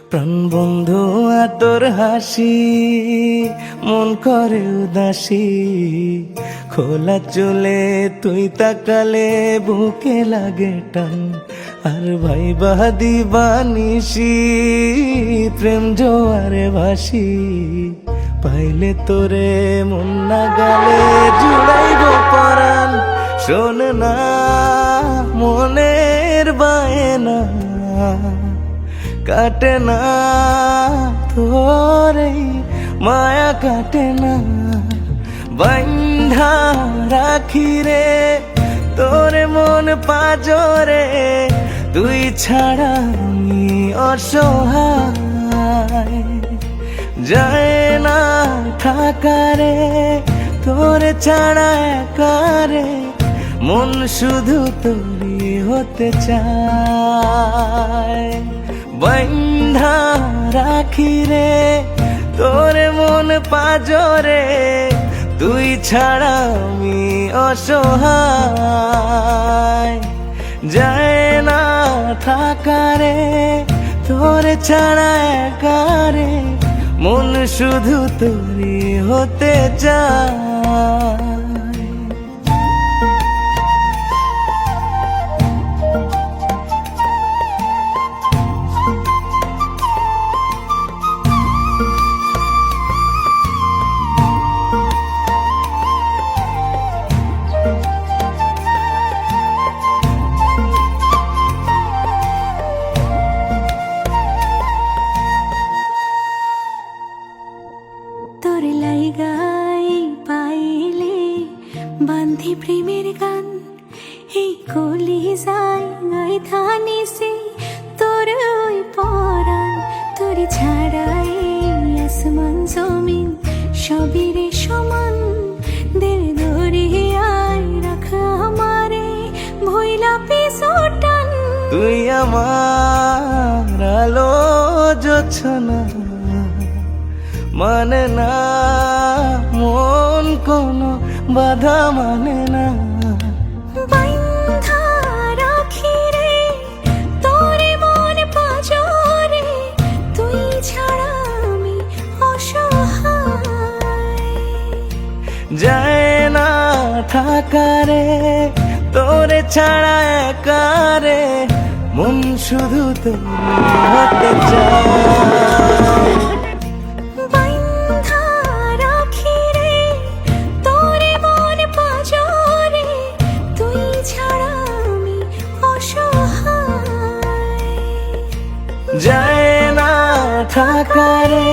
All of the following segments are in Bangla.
প্রাণ বন্ধু তোর হাসি মন করে উদাসী, খোলা চলে তুই তাকালে বুকে লাগে টান। আর ভাইবা দিবানিসি প্রেম জোয়ারে ভাসি, পাইলে তোরে মন না গালে জুড়াইব পরাণ। শোন না মনের বায়না, কাটে না তোরে মায়া কাটে না। বান্ধা রাখি রে তোরে মন পাজরে, তুই ছাড়া আমি অসহায়। যায় না থাকারে তোরে ছাড়া একারে, মন শুধু তোরই হতে চায়। বান্ধা রাখি রে তোরে মন পাজরে, তুই ছাড়া আমি অসহায়। যায় না থাকারে তোরে ছাড়া একারে, মন শুধু তোরই হতে চায়। তোর লাইগাই পাইলে বান্ধি প্রেমের গান, এই কলি যায় গাই থানিসে তোর ওই পরাণ। তোর ছাড়াই আসমান জমিন সবই রে সমান, দের দরিয়ায় রাখা আমারে ভইলা পিছুটান। তুই আমার আলো জোছনা, মানে না মন কোনো বাধা মানে না। বান্ধা রাখি রে তোরে মন পাজরে, তুই ছাড়া আমি অসহায়। যায় না থাকারে তোরে ছাড়া একারে, মন শুধু তোর হতে চায়। বান্ধা রাখি রে তোরে মন পাজরে, তুই ছাড়া আমি অসহায়। যায় না থাকারে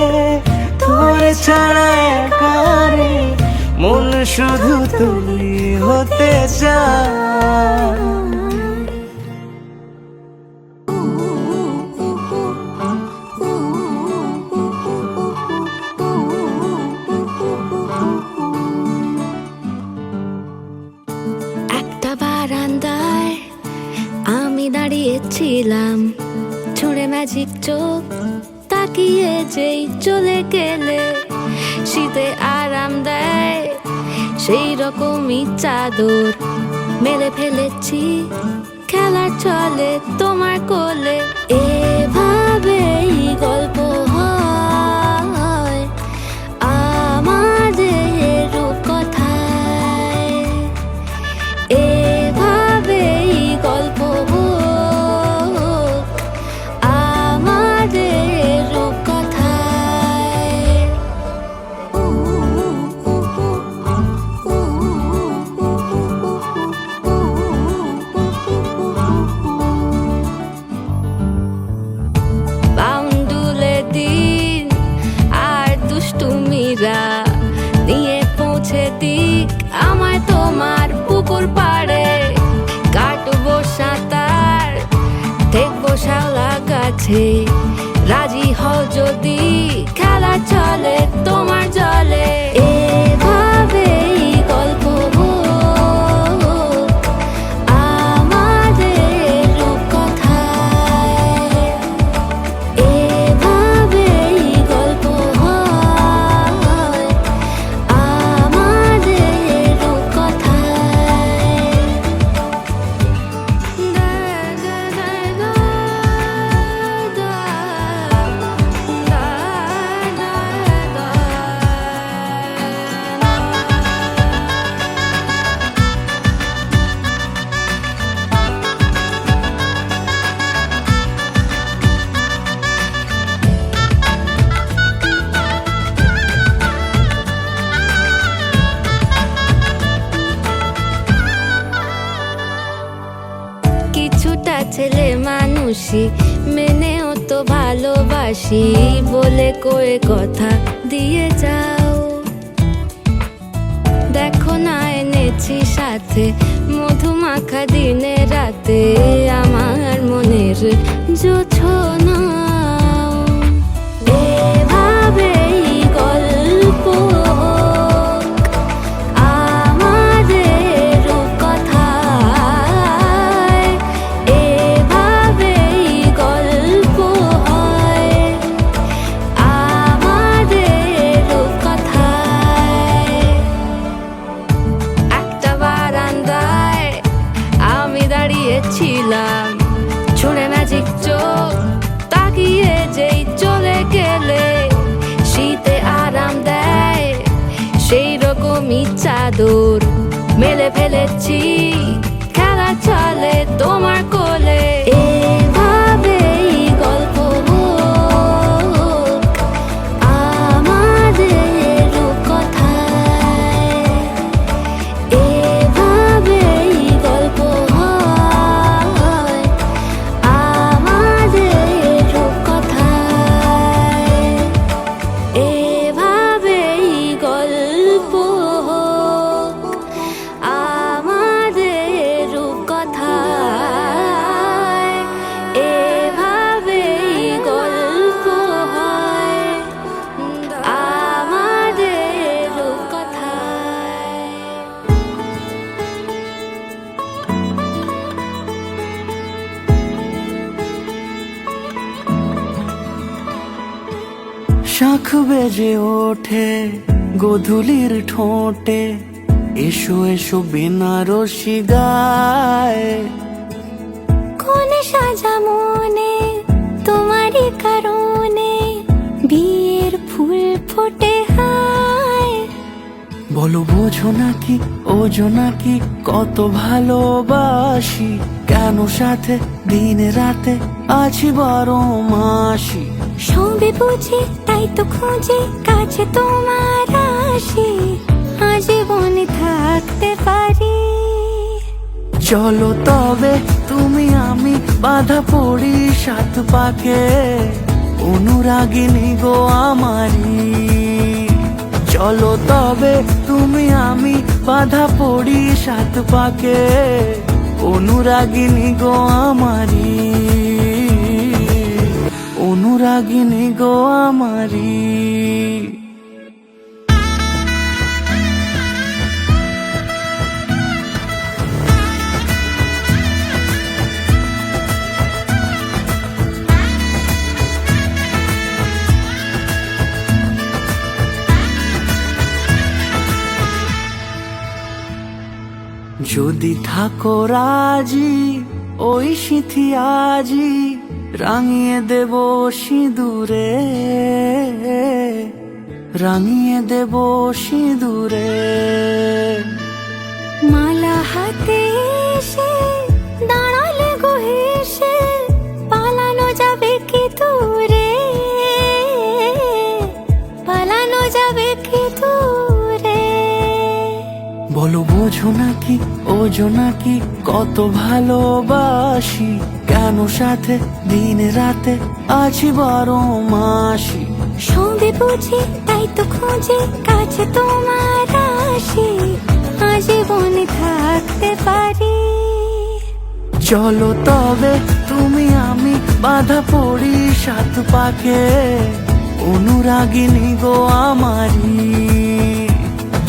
তোরে ছাড়া একারে, মন শুধু তুই হতে চায়। একটা বারান্দায় আমি দাঁড়িয়েছিলাম, ছুঁড়ে ম্যাজিক চোখ তাকিয়ে যেই চলে গেলে, শীতে আরাম দেয় সেই রকমই চাদর মেলে ফেলেছি, খেলার চলে তোমার কোলে। এভাবেই গল্প হয় আমাদের রূপকথায়, এভাবেই গল্প হোক আমাদের রূপকথায়। বাউন্ডুলে দিন আর দুষ্টুমিরা নিয়ে পৌঁছে দিক আমায় তোমার পুকুর পাড়ে, কাটবো সাঁতার দেখবো শাওলা গাছে, রাজি হও যদি খেলা চলে তোমার জলে। এভাবেই গল্প হোক আমাদের রূপকথায়, এভাবেই গল্প হয় আমাদের রূপকথায়। ছেলে মানুষই মেনেও তো ভালোবাসি বলে কয়ে কথা দিয়ে যাও। দেখো না এনেছি সাথে মধুমাখা দিনে রাতে আমার মনের জোছনা। এভাবেই গল্প আমাদের কথায়, এভাবেই গল্প হয় আমাদের কথায়। একটা বারান্দায় আমি দাঁড়িয়েছিলাম, ছুঁড়ে ম্যাজিক চোখ তাকিয়ে যেই চলে গেলে শীতে আরাম দেয় সেই রকমই চাদর মেলে ফেলেছি, খেলা চলে তোমার কোলে। এভাবেই গল্প হোক আমাদের কথায়, এভাবেই গল্প হয় আমাদের কথায়, এভাবেই গল্প হোক আমাদের কথায়, এভাবেই গল্প হয় আমাদের কথায়। শাখ বেজে ওঠে গোধূলির ঠোঁটে, এসো এসো বেনারসি গায়। কোনে সাজা মনে তোমারই কারণে বিয়ের ফুল ফোটে হায়। বলো বোঝো নাকি ওজো নাকি কত ভালোবাসি, কেন সাথে দিন রাতে আছি 12 মাসি। সবে বুঝি তাই তো খুঁজে কাছে তোমার আসি, আজীবনে থাকতে পারি। চলো তবে তুমি আমি বাধা পড়ি 7 পাকে, অনুরাগিনী গো আমারি। চলো তবে তুমি আমি বাধা পড়ি 7 পাকে, অনুরাগিনী গো আমারি, অনুরাগিনী গো আমারি। যদি থাকো রাজি ওই সিঁথি আজি রাঙিয়ে দেব সিঁদুরে, রাঙিয়ে দেব সিঁদুরে। মালা হাতে এসে দাঁড়ালে গো হেসে, পালানো যাবে কি দূরে, পালানো যাবে কি দূরে। বলো বোঝো নাকি ওজো নাকি কত ভালোবাসি, কেন সাথে দিন রাতে আছি 12 মাসি। সবে বুঝি তাই তো খুঁজে কাছে তোমার আসি, আজীবনে থাকতে পারি। চলো তবে তুমি আমি বাধা পড়ি 7 পাকে, অনুরাগিনী গো আমারি।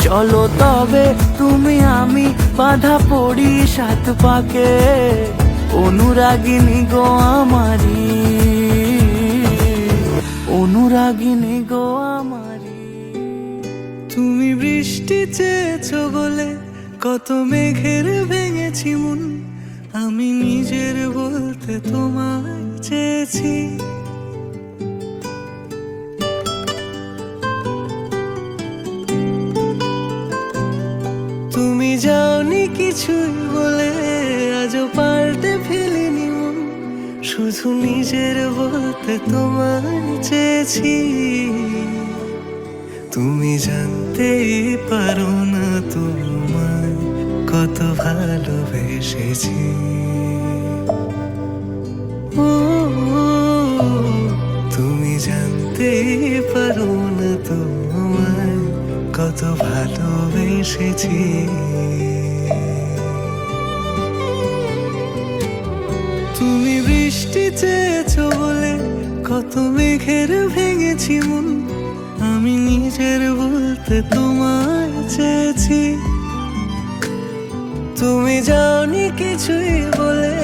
চলো তবে তুমি আমি বাধা পড়ি 7 পাকে, অনুরাগিনী গো আমারি, অনুরাগিনী গো আমারি। তুমি বৃষ্টি চেয়েছো বলে কত মেঘের ভেঙেছি মন, আমি নিজের বলতে তোমায় চেয়েছি। তুমি যাওনি কিছুই বলে আজও পাল্টে ফেলিনি মন, শুধু নিজের বলতে তোমায় চেয়েছি। তুমি জানতেই পারো না তোমায় কত ভালোবেসেছি। জানতেই পারো না তোমায় কত ভালোবেসেছি। তুমি বৃষ্টি চেয়েছো বলে কত মেঘের ভেঙেছি মন, আমি নিজের বলতে তোমায় চেয়েছি। তুমি যাওনি কিছুই বলে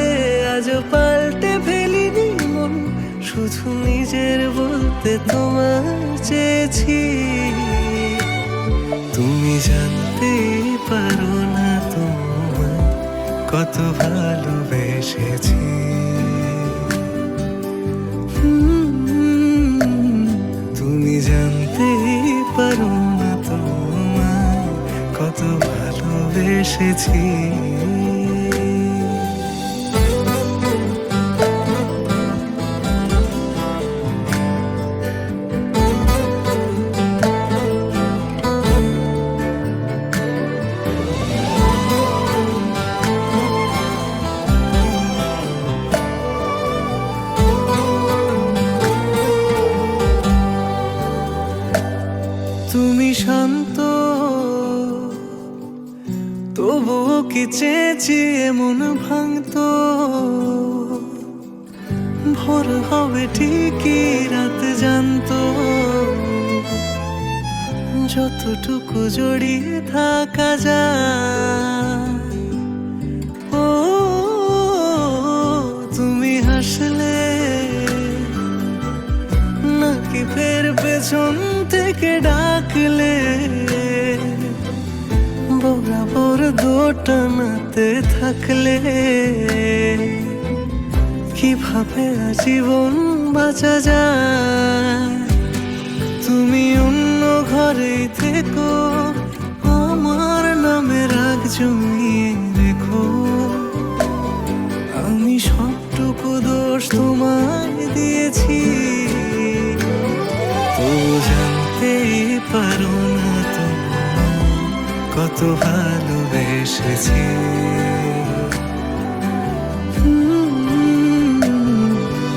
আজও পাল্টে ফেলিনি মন, শুধু নিজের বলতে তোমায় চেয়েছি। তুমি জানতেই পারো না তোমায় কত ভালোবেসেছি। তুমি জানতেই পারো না তোমায় কত ভালোবেসেছি। তুমি শান্ত তবুও কি চেয়েছি এমন ভাঙতো, ভোর হবে ঠিকই রাত জানতো, যতটুকু জড়িয়ে থাকা যায়। ও তুমি হাসলে নাকি ফের পেছন থেকে ডাকলে, বরাবর দোটানাতে থাকলে কিভাবে আজীবন বাঁচা যায়। তুমি অন্য ঘরেই থেকো, আমার নামে রাগ জমিয়ে রেখো, আমি সবটুকু দোষ তোমায় দিয়েছি। তো জানতেই পারো না তোমায় কত ভালোবেসেছি।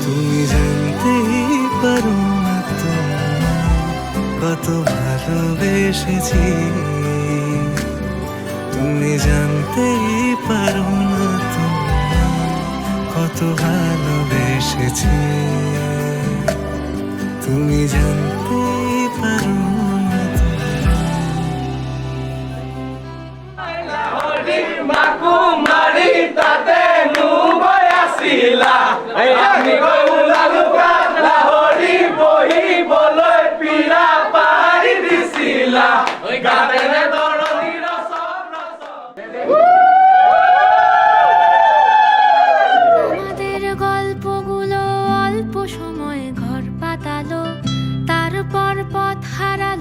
তুমি জানতেই পারো না তোমায় কত ভালোবেসেছি। তুমি জানতেই পারো না তোমায় কত ভালোবেসেছি। তুমি জানতেই পারো না মাকুমারি তাতে নুবৈ আছিলা, আমি গৌলালুকা লাহৰি বহিবলৈ পীৰা পাৰি দিছিলা, গাতেৰে দৰণি ৰচন আমাদের গল্পগুলো অল্প সময়ে ঘর পাতালো, তারপর পথ হারালো।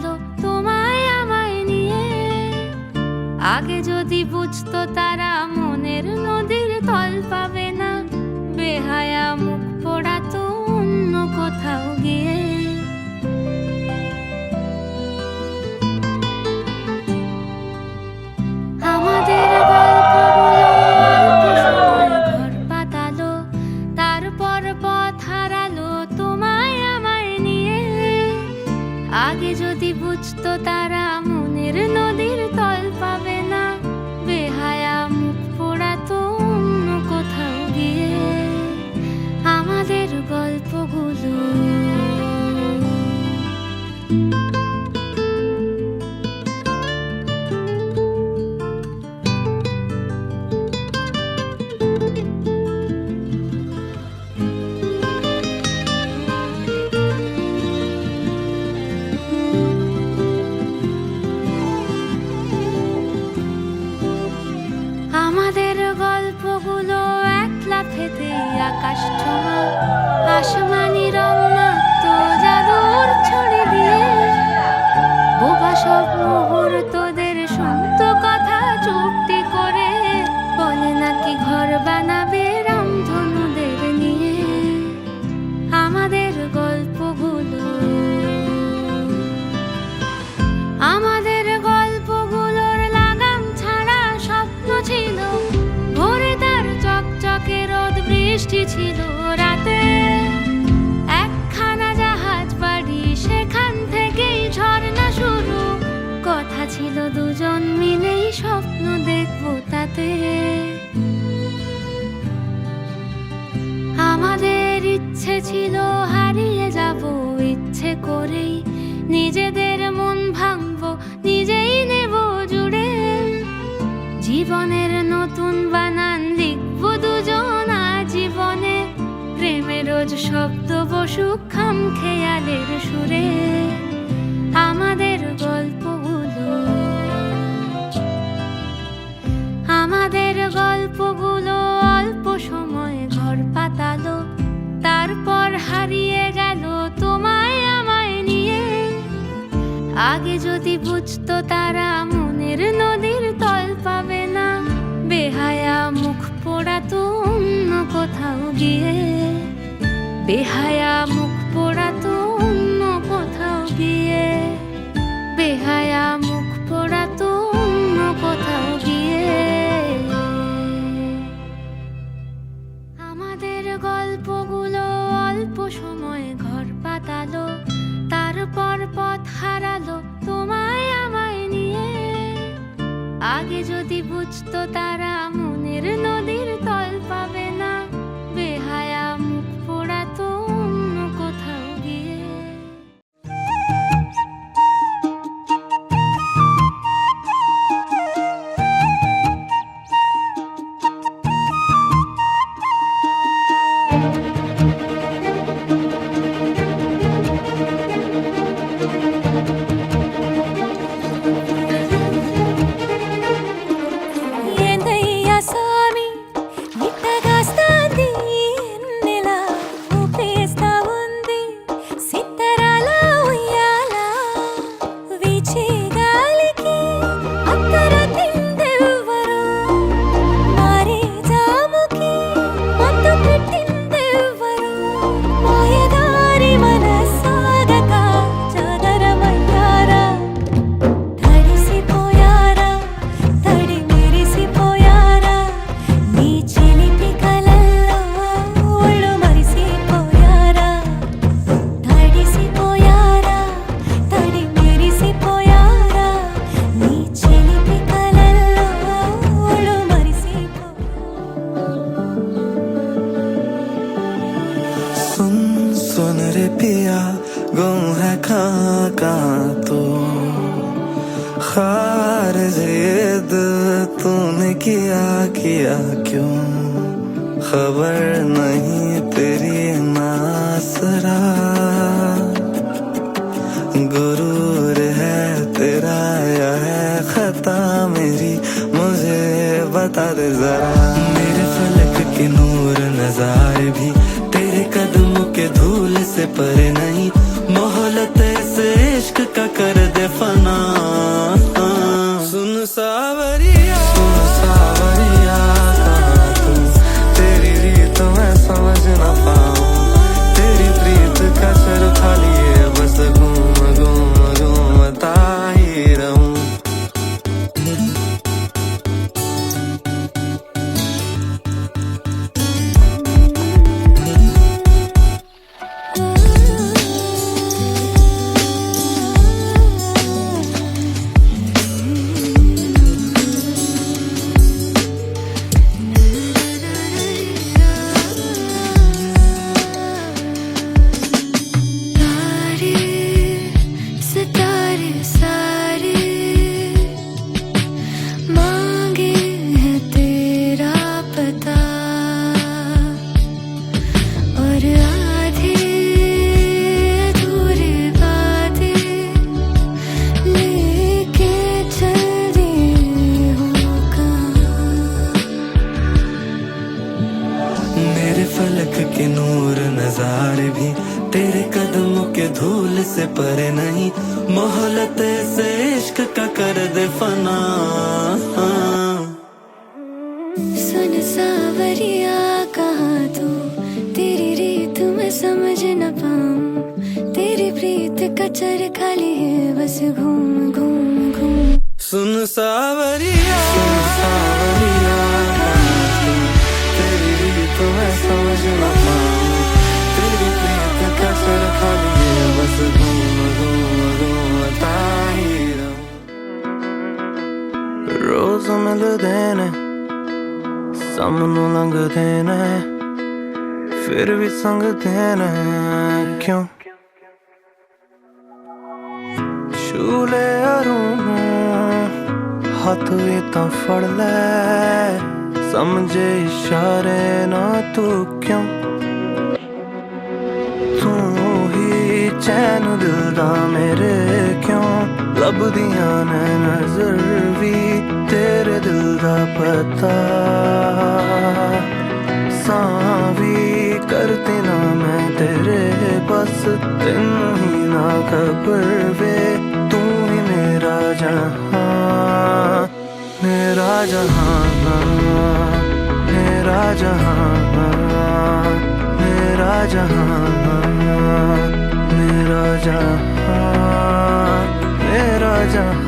হাতে। আমাদের ইচ্ছে ছিল হারিয়ে যাব ইচ্ছে করেই, নিজেদের মন ভাঙবো নিজেই নেব জুড়ে। জীবনের নতুন বানান লিখবো দুজন জীবনে, প্রেমের রোজ শব্দ বসুক খাম খেয়ালের সুরে। আমাদের গল্পগুলো অল্প সময় ঘর পাতালো, তারপর হারিয়ে গেল তোমায় আমায় নিয়ে। আগে যদি বুঝতো তারা মনের নদীর তল পাবে না, বেহায়া মুখ পোড়াতো অন্য কোথাও গিয়ে। বেহায়া মুখ পোড়াতো অন্য কোথাও গিয়ে। বেহায়া মুখ পোড়াতো অন্য কোথাও গিয়ে। আমাদের গল্পগুলো অল্প সময় ঘর পাতালো, তারপর পথ হারালো তোমায় আমায় নিয়ে। আগে যদি বুঝতো তারা মনের নদীর তল পাবে না, বেহায়া মুখ পোড়াতো অন্য কোথাও গিয়ে। ఏందయ్యా సామి నిట్టగాస్తాంది, ఎన్నెలా ఊపేస్తా ఉంది సిత్తరాల ఉయ్యాల. వీచే గాలికి అత్తర తిందెవ్వరు, మారే జాముకి మత్తు పెట్టిందెవ్వరు. మాయదారి మనసాగక జాగరమయ్యారా, తడిసిపోయారా, తడి మెరిసిపోయారా. నీ చిలిపి కలల్లో ఒళ్ళు మరిసిపోయారా, తడిసిపోయారా, తడి మెరిసిపోయారా. నీ చిలిపి కలల్లో ఒళ్ళు మరిసిపోయారా. सुन सुन रे पिया, गुम है कहाँ तो खारिज ये दिल तूने किया क्यों। खबर नहीं तेरी नासरा, गुरूर है तेरा या है खता मेरी, मुझे बता दे जरा। मेरे फलक के नूर नजारे भी तेरे कदमों के धूल से परे नहीं, मोहलत से इश्क का कर दे फना। सुन सावरिया, सुन सावरिया, कहाँ तू, तेरी रीत मैं समझ न पाऊं। तेरी प्रीत का सर खा लिए बस घूम घूम घूमता ही रहूं। तारे सितारे सारे मांगे हैं तेरा पता, और आधे अधूरे वादे लेके चल दिए हो कहाँ। मेरे फलक के नूर नजारे भी तेरे कदमों के धूल से परे नहीं, मोहलत से इश्क का कर दे फना। सुन सावरिया, कहाँ तू, तेरी रीत मैं समझ न पाऊं। तेरी प्रीत का चरखा लिए बस घूम घूम घूम। सुन सावरिया, सुन सावरिया, कहाँ तू, तेरी रीत मैं समझ न पाऊं। तेरी प्रीत का सर खा लिए बस घूम घूम घूमता ही रहूं। रोज मिलते ने सामनों लंघदे ने फिर भी संगदे ने क्यों छूले हथ भी तां फड़ ले समझे इशारे ना तू क्यों तू ही चैन दिल दा मेरे क्यों लभदियां ने नजर भी तेरे दिल दा पता सां भी करती ना मैं तेरे बस तेनू ही ना खबर वे तू ही मेरा जहां मेरा जहां मेरा जहां मेरा जहां मेरा जहां मेरा जहां